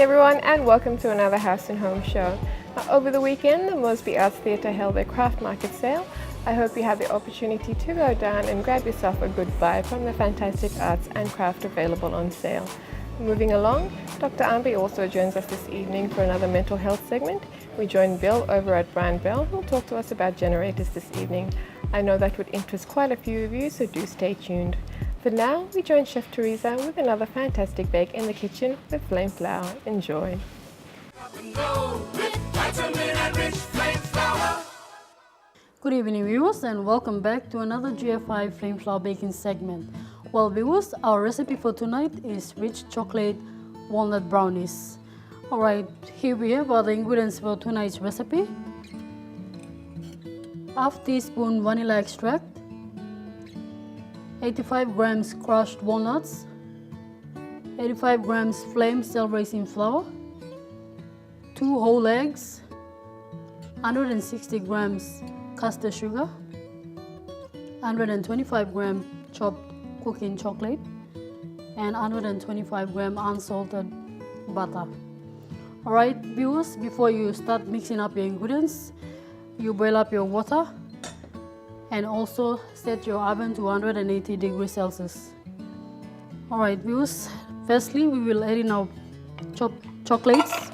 everyone, and welcome to another House and Home show. Now, over the weekend, the Mosby Arts Theatre held their craft market sale. I hope you had the opportunity to go down and grab yourself a good buy from the fantastic arts and craft available on sale. Moving along, Dr. Ambi also joins us this evening for another mental health segment. We join Bill over at Brand Bell, who'll talk to us about generators this evening. I know that would interest quite a few of you, so do stay tuned. For now, we join Chef Teresa with another fantastic bake in the kitchen with flame flour. Enjoy. Good evening, viewers, and welcome back to another GFI flame flour baking segment. Well, viewers, our recipe for tonight is rich chocolate walnut brownies. Alright, here we have all the ingredients for tonight's recipe. Half teaspoon vanilla extract, 85 grams crushed walnuts, 85 grams flame self-raising flour, 2 whole eggs, 160 grams custard sugar, 125 grams chopped cooking chocolate, and 125 grams unsalted butter. Alright viewers, before you start mixing up your ingredients, you boil up your water and also set your oven to 180 degrees Celsius. Alright viewers, firstly we will add in our chopped chocolates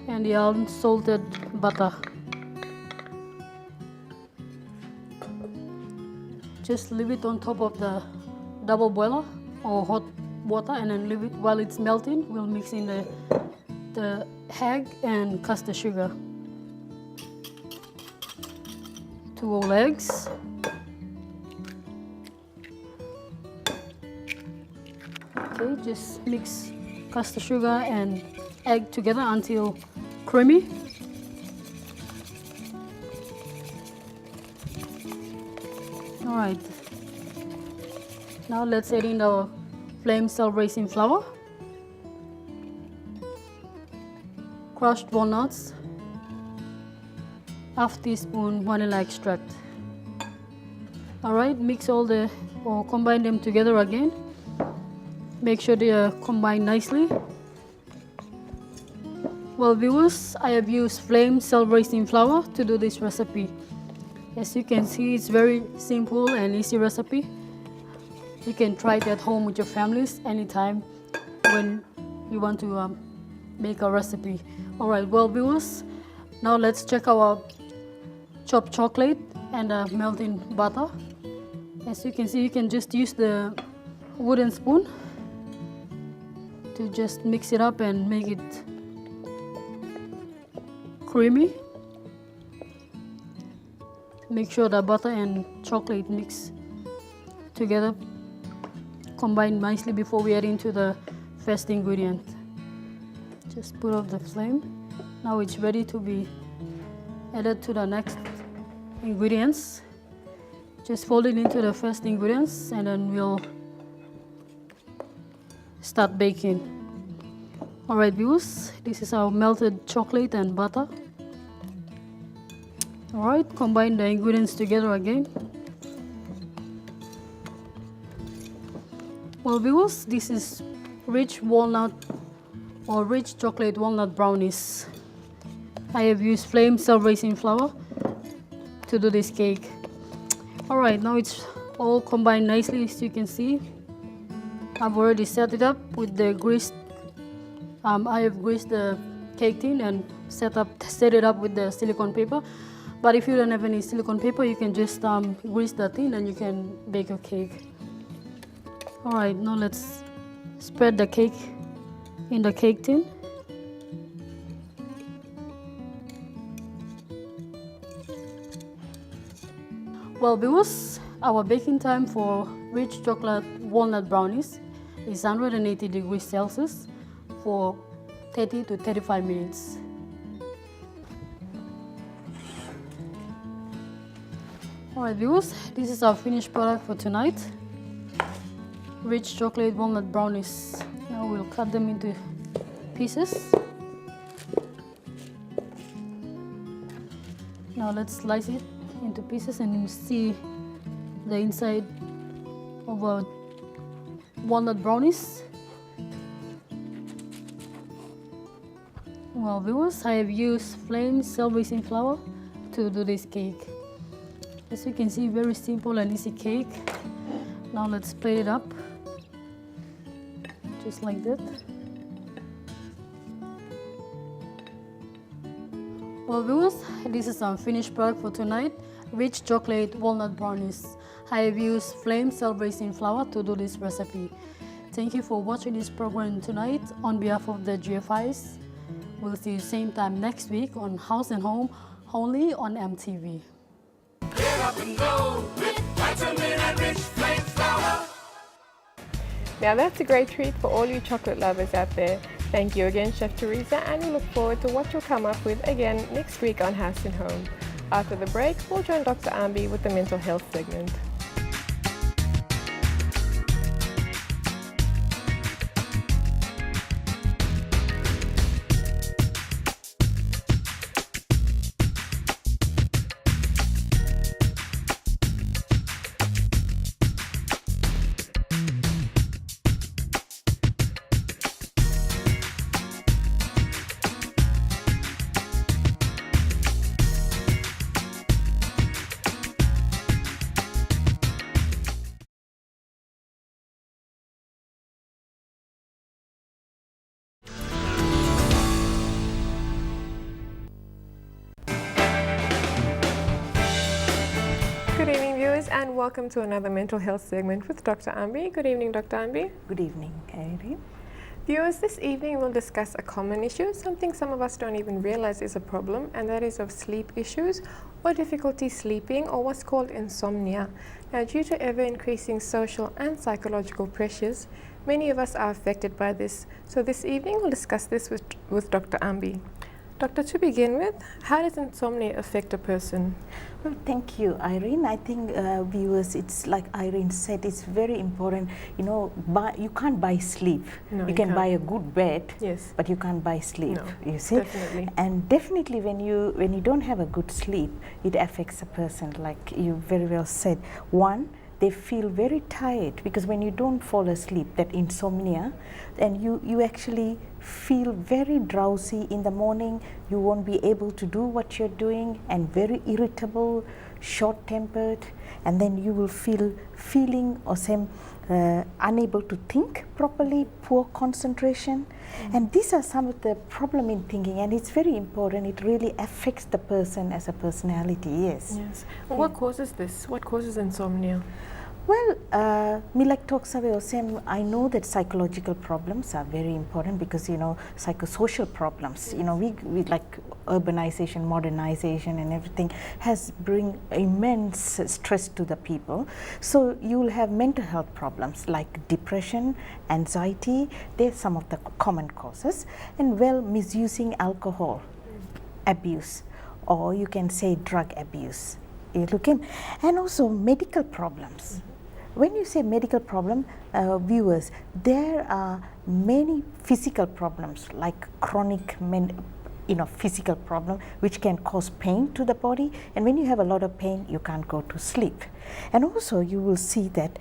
and the unsalted butter. Just leave it on top of the double boiler or hot water and then leave it while it's melting. We'll mix in the egg and custard sugar. 2 whole eggs, okay, just mix custard sugar and egg together until creamy. Alright, now let's add in our flame self-raising flour, crushed walnuts, half teaspoon vanilla extract. Alright, mix all or combine them together again. Make sure they are combined nicely. Well viewers, I have used flame self-raising flour to do this recipe. As you can see, it's very simple and easy recipe. You can try it at home with your families anytime when you want to make a recipe. Alright, well viewers, now let's check our chopped chocolate and melting butter. As you can see, you can just use the wooden spoon to just mix it up and make it creamy. Make sure the butter and chocolate mix together, combine nicely before we add into the first ingredient. Just put off the flame. Now it's ready to be added to the next ingredients. Just fold it into the first ingredients and then we'll start baking. Alright viewers, this is our melted chocolate and butter. Alright, combine the ingredients together again. Well viewers, this is rich walnut or rich chocolate walnut brownies. I have used flame self-raising flour to do this cake. Alright, now it's all combined nicely. As you can see, I've already set it up with the greased I have greased the cake tin and set it up with the silicone paper. But if you don't have any silicone paper, you can just grease the tin and you can bake your cake. Alright, now let's spread the cake in the cake tin. Well viewers, our baking time for rich chocolate walnut brownies is 180 degrees Celsius for 30 to 35 minutes. Alright viewers, this is our finished product for tonight. Rich chocolate walnut brownies. Now we'll cut them into pieces. Now let's slice it into pieces and you see the inside of our walnut brownies. Well, viewers, I have used flame cell-raising flour to do this cake. As you can see, very simple and easy cake. Now let's plate it up, just like that. Well, viewers, this is our finished product for tonight, rich chocolate walnut brownies. I have used flame cell-raising flour to do this recipe. Thank you for watching this program tonight. On behalf of the GFIs, we'll see you same time next week on House and Home, only on MTV. Get up and go with vitamin and rich flame flour. Now that's a great treat for all you chocolate lovers out there. Thank you again, Chef Teresa, and we look forward to what you'll come up with again next week on House and Home. After the break, we'll join Dr. Ambi with the mental health segment. Good evening, viewers, and welcome to another mental health segment with Dr. Ambi. Good evening, Dr. Ambi. Good evening, Irene. Viewers, this evening we'll discuss a common issue, something some of us don't even realize is a problem, and that is of sleep issues or difficulty sleeping, or what's called insomnia. Now, due to ever-increasing social and psychological pressures, many of us are affected by this. So this evening we'll discuss this with Dr. Ambi. Doctor, to begin with, how does insomnia affect a person? Well, thank you, Irene. I think viewers, it's like Irene said, it's very important. You know, you can't buy sleep. No, you can can't. buy a good bed, Yes. but you can't buy sleep. No, you see, definitely. and definitely when you don't have a good sleep, it affects a person. Like you very well said, one, they feel very tired, because when you don't fall asleep, that insomnia, and you actually feel very drowsy in the morning. You won't be able to do what you're doing, and very irritable, short-tempered, and then you will feeling or same unable to think properly, poor concentration. And these are some of the problem in thinking, and it's very important. It really affects the person as a personality. Yes. Yes. Well, what causes this? What causes insomnia? Well, me like talks away, Sam, I know that psychological problems are very important, because, you know, psychosocial problems, you know, we like urbanization, modernization and everything has bring immense stress to the people. So you will have mental health problems like depression, anxiety. They're some of the common causes. And well, misusing alcohol abuse, or you can say drug abuse. You look in, and also medical problems. When you say medical problem, viewers, there are many physical problems like chronic physical problem, which can cause pain to the body, and when you have a lot of pain, you can't go to sleep. And also you will see that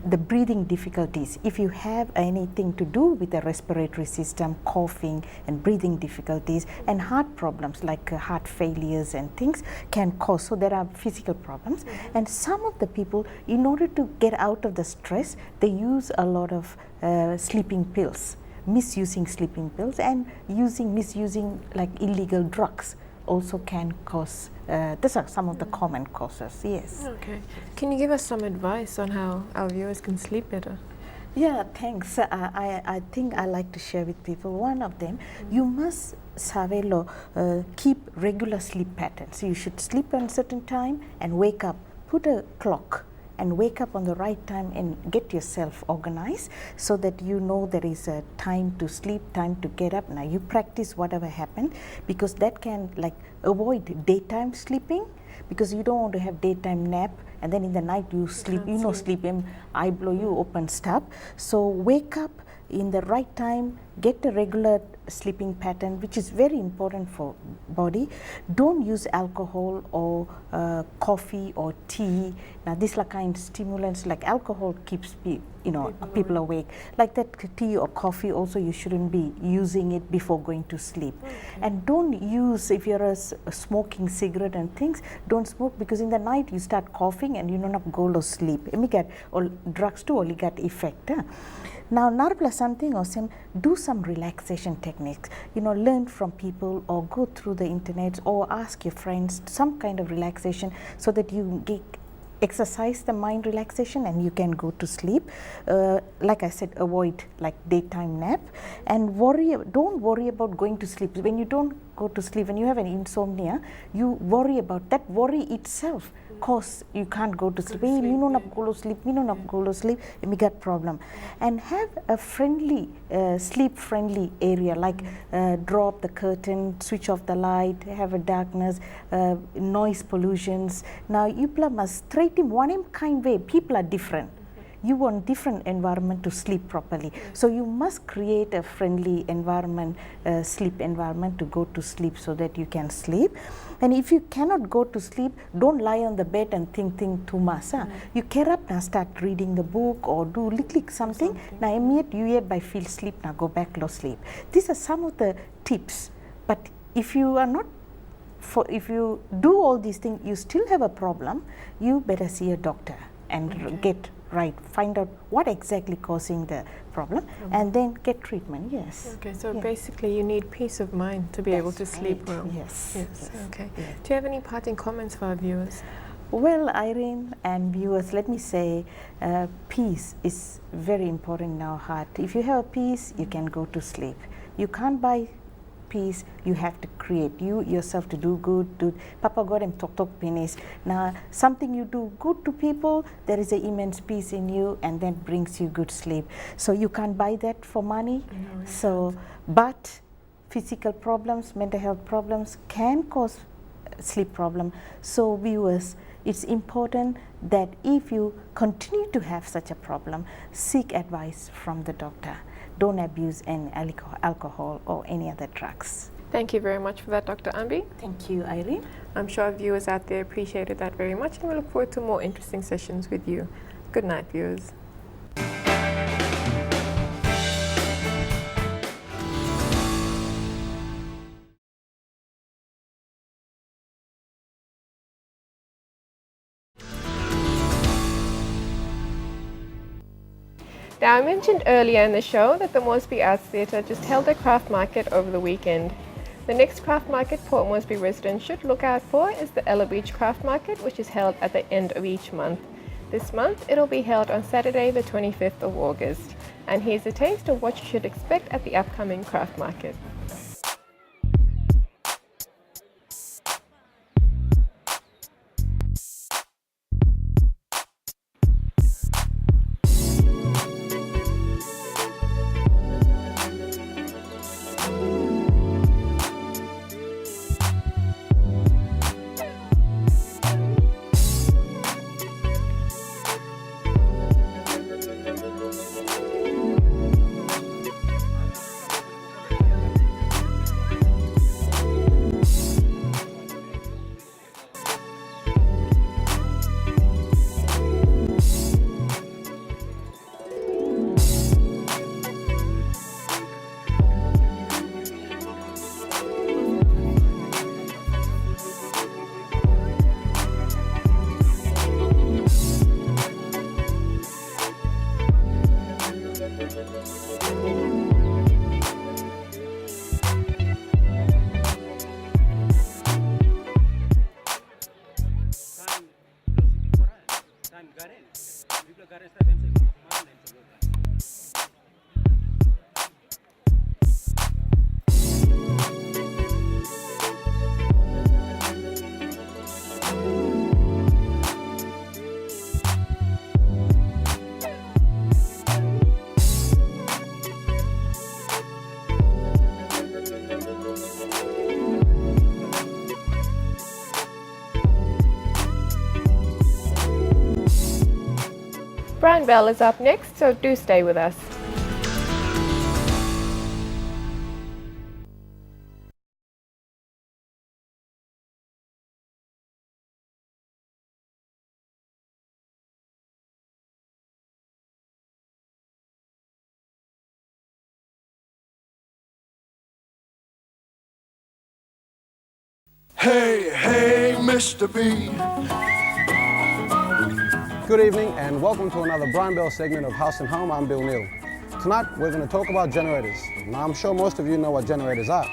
the breathing difficulties, if you have anything to do with the respiratory system, coughing and breathing difficulties, and heart problems like heart failures and things can cause. So there are physical problems. And some of the people, in order to get out of the stress, they use a lot of sleeping pills, misusing sleeping pills, and misusing like illegal drugs also can cause. These are some of the common causes. Yes. Okay. Can you give us some advice on how our viewers can sleep better? Yeah, thanks. I think I like to share with people. One of them, you must keep regular sleep patterns. You should sleep at a certain time and wake up. Put a clock and wake up on the right time and get yourself organized, so that you know there is a time to sleep, time to get up. Now you practice whatever happened, because that can like avoid daytime sleeping, because you don't want to have daytime nap and then in the night you sleep, sleep in, eye blow, you open stop. So wake up, in the right time, get a regular sleeping pattern, which is very important for body. Don't use alcohol or coffee or tea. Now these are kind of stimulants, like alcohol keeps people awake. Like that tea or coffee also, you shouldn't be using it before going to sleep. Okay. And don't use, if you're a smoking cigarette and things, don't smoke, because in the night you start coughing and you don't go to sleep. Or drugs too only get effect. Now, narpla something or some, do some relaxation techniques. Learn from people or go through the internet or ask your friends some kind of relaxation, so that you exercise the mind relaxation and you can go to sleep. Like I said, avoid like daytime nap, and don't worry about going to sleep. When you don't go to sleep, when you have an insomnia, you worry about that. Worry itself cause you can't go to sleep. Me no go to sleep, me no go to sleep, and we got problem. And have a friendly, sleep friendly area, like draw up the curtain, switch off the light, have a darkness, noise pollutions. Now you must treat in one kind way. People are different. You want different environment to sleep properly. So you must create a friendly environment, sleep environment to go to sleep, so that you can sleep. And if you cannot go to sleep, don't lie on the bed and think too much. You get up and start reading the book or do something. Now immediately you by feel sleep, now go back to sleep. These are some of the tips. But if you are not, if you do all these things, you still have a problem, you better see a doctor and get right, find out what exactly causing the problem, and then get treatment. Yes. Okay, so basically you need peace of mind to be able to sleep well. Yes. Okay. Yes. Do you have any parting comments for our viewers? Well, Irene and viewers, let me say, peace is very important in our heart. If you have peace, you can go to sleep. You can't buy peace, you have to create you yourself to do good. Papa God and talk finish. Now something you do good to people, there is an immense peace in you, and then brings you good sleep. So you can't buy that for money. No, So but physical problems, mental health problems can cause sleep problem. So viewers, it's important that if you continue to have such a problem, seek advice from the doctor. Don't abuse any alcohol or any other drugs. Thank you very much for that, Dr. Ambi. Thank you, Irene. I'm sure our viewers out there appreciated that very much, and we look forward to more interesting sessions with you. Good night, viewers. Now, I mentioned earlier in the show that the Moresby Arts Theatre just held a craft market over the weekend. The next craft market Port Moresby residents should look out for is the Ella Beach Craft Market, which is held at the end of each month. This month, it'll be held on Saturday, the 25th of August. And here's a taste of what you should expect at the upcoming craft market. Brown Bell is up next, so do stay with us. Hey, hey, Mr. B. Good evening and welcome to another Brian Bell segment of House and Home. I'm Bill Neal. Tonight we're going to talk about generators. Now I'm sure most of you know what generators are.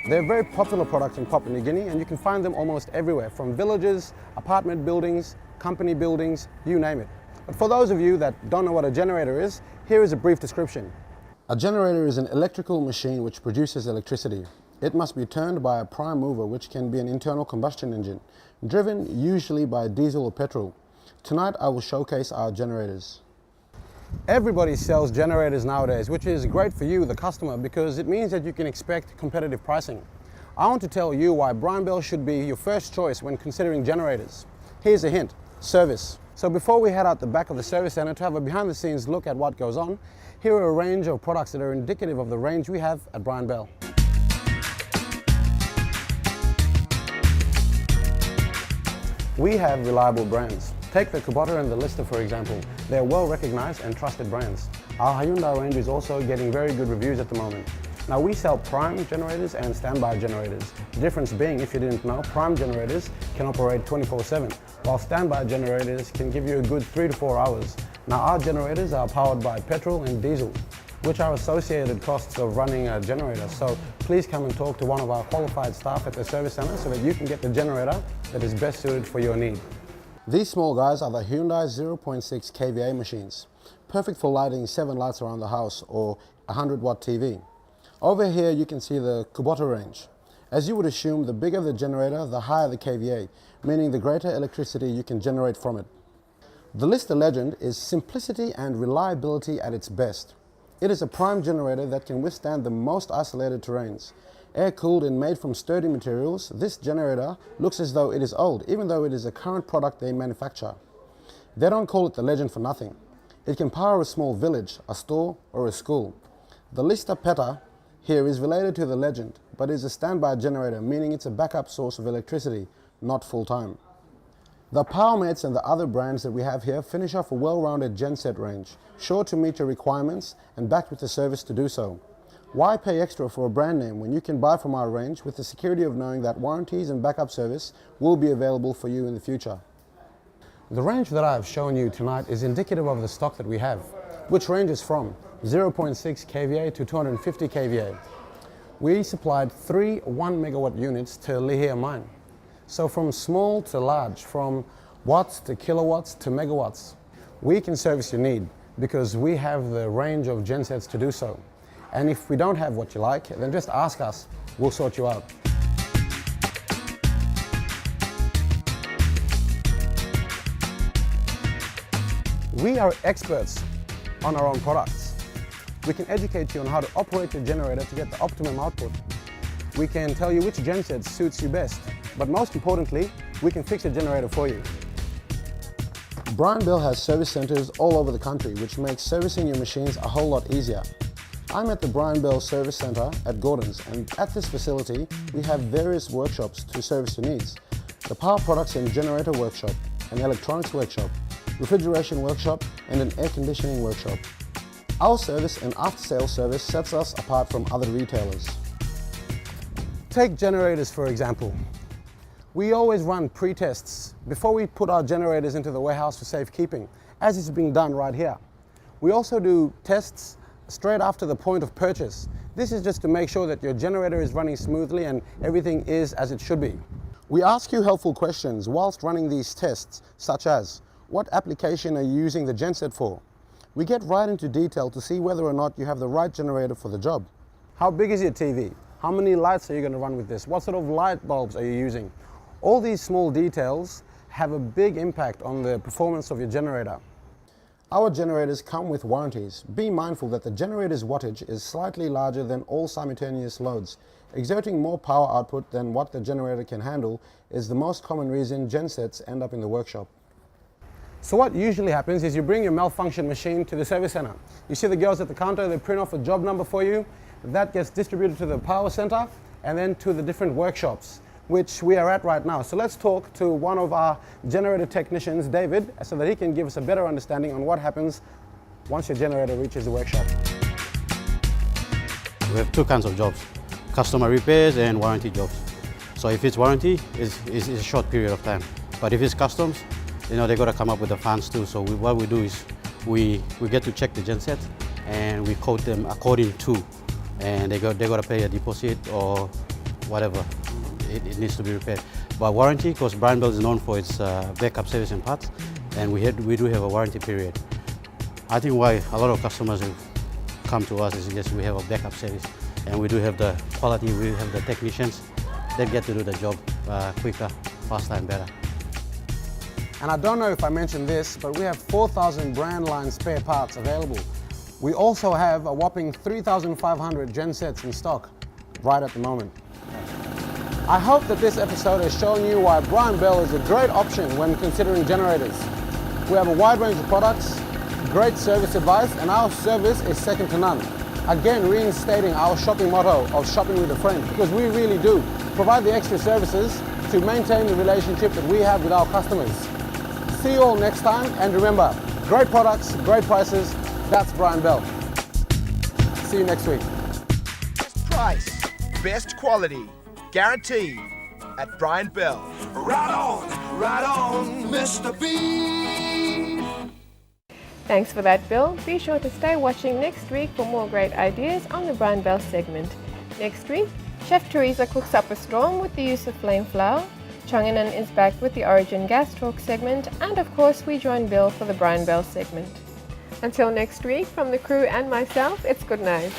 They're a very popular product in Papua New Guinea and you can find them almost everywhere, from villages, apartment buildings, company buildings, you name it. But for those of you that don't know what a generator is, here is a brief description. A generator is an electrical machine which produces electricity. It must be turned by a prime mover, which can be an internal combustion engine, driven usually by diesel or petrol. Tonight I will showcase our generators. Everybody sells generators nowadays, which is great for you, the customer, because it means that you can expect competitive pricing. I want to tell you why Brian Bell should be your first choice when considering generators. Here's a hint: service. So before we head out the back of the service center to have a behind the scenes look at what goes on, here are a range of products that are indicative of the range we have at Brian Bell. We have reliable brands. Take the Kubota and the Lister for example. They are well recognized and trusted brands. Our Hyundai range is also getting very good reviews at the moment. Now we sell prime generators and standby generators. The difference being, if you didn't know, prime generators can operate 24/7, while standby generators can give you a good 3 to 4 hours. Now our generators are powered by petrol and diesel, which are associated costs of running a generator. So please come and talk to one of our qualified staff at the service center so that you can get the generator that is best suited for your need. These small guys are the Hyundai 0.6 kVA machines, perfect for lighting 7 lights around the house or a 100-watt TV. Over here you can see the Kubota range. As you would assume, the bigger the generator, the higher the kVA, meaning the greater electricity you can generate from it. The Lister Legend is simplicity and reliability at its best. It is a prime generator that can withstand the most isolated terrains. Air-cooled and made from sturdy materials, this generator looks as though it is old, even though it is a current product they manufacture. They don't call it the Legend for nothing. It can power a small village, a store, or a school. The Lister Peta here is related to the Legend, but is a standby generator, meaning it's a backup source of electricity, not full-time. The PowerMates and the other brands that we have here finish off a well-rounded genset range, sure to meet your requirements and backed with the service to do so. Why pay extra for a brand name when you can buy from our range with the security of knowing that warranties and backup service will be available for you in the future? The range that I have shown you tonight is indicative of the stock that we have, which ranges from 0.6 kVA to 250 kVA. We supplied 3 1 megawatt units to Lihir mine. So from small to large, from watts to kilowatts to megawatts, we can service your need because we have the range of gensets to do so. And if we don't have what you like, then just ask us, we'll sort you out. We are experts on our own products. We can educate you on how to operate your generator to get the optimum output. We can tell you which genset suits you best, but most importantly, we can fix your generator for you. Brian Bell has service centers all over the country, which makes servicing your machines a whole lot easier. I'm at the Brian Bell Service Center at Gordon's, and at this facility we have various workshops to service your needs. The Power Products and Generator Workshop, an Electronics Workshop, Refrigeration Workshop, and an Air Conditioning Workshop. Our service and after-sales service sets us apart from other retailers. Take generators for example. We always run pre-tests before we put our generators into the warehouse for safekeeping, as is being done right here. We also do tests straight after the point of purchase. This is just to make sure that your generator is running smoothly and everything is as it should be. We ask you helpful questions whilst running these tests, such as, what application are you using the genset for? We get right into detail to see whether or not you have the right generator for the job. How big is your TV? How many lights are you going to run with this? What sort of light bulbs are you using? All these small details have a big impact on the performance of your generator. Our generators come with warranties. Be mindful that the generator's wattage is slightly larger than all simultaneous loads. Exerting more power output than what the generator can handle is the most common reason gensets end up in the workshop. So what usually happens is you bring your malfunction machine to the service center. You see the girls at the counter, they print off a job number for you. That gets distributed to the power center and then to the different workshops, which we are at right now. So let's talk to one of our generator technicians, David, so that he can give us a better understanding on what happens once your generator reaches the workshop. We have two kinds of jobs, customer repairs and warranty jobs. So if it's warranty, it's a short period of time. But if it's customs, you know, they got to come up with the fans too. So what we do is we get to check the genset and we quote them according to, and they got to pay a deposit or whatever it needs to be repaired. But warranty, because Brian Bell is known for its backup service and parts, and we do have a warranty period. I think why a lot of customers have come to us is just we have a backup service, and we do have the quality, we have the technicians that get to do the job quicker, faster and better. And I don't know if I mentioned this, but we have 4,000 brand line spare parts available. We also have a whopping 3,500 gensets in stock right at the moment. I hope that this episode has shown you why Brian Bell is a great option when considering generators. We have a wide range of products, great service advice, and our service is second to none. Again, reinstating our shopping motto of shopping with a friend, because we really do provide the extra services to maintain the relationship that we have with our customers. See you all next time, and remember, great products, great prices, that's Brian Bell. See you next week. Best price, best quality, guaranteed at Brian Bell. Right on, Mr. B. Thanks for that, Bill. Be sure to stay watching next week for more great ideas on the Brian Bell segment. Next week, Chef Teresa cooks up a storm with the use of flame flour. Chonganan is back with the Origin Gas Talk segment, and of course we join Bill for the Brian Bell segment. Until next week, from the crew and myself, it's good night.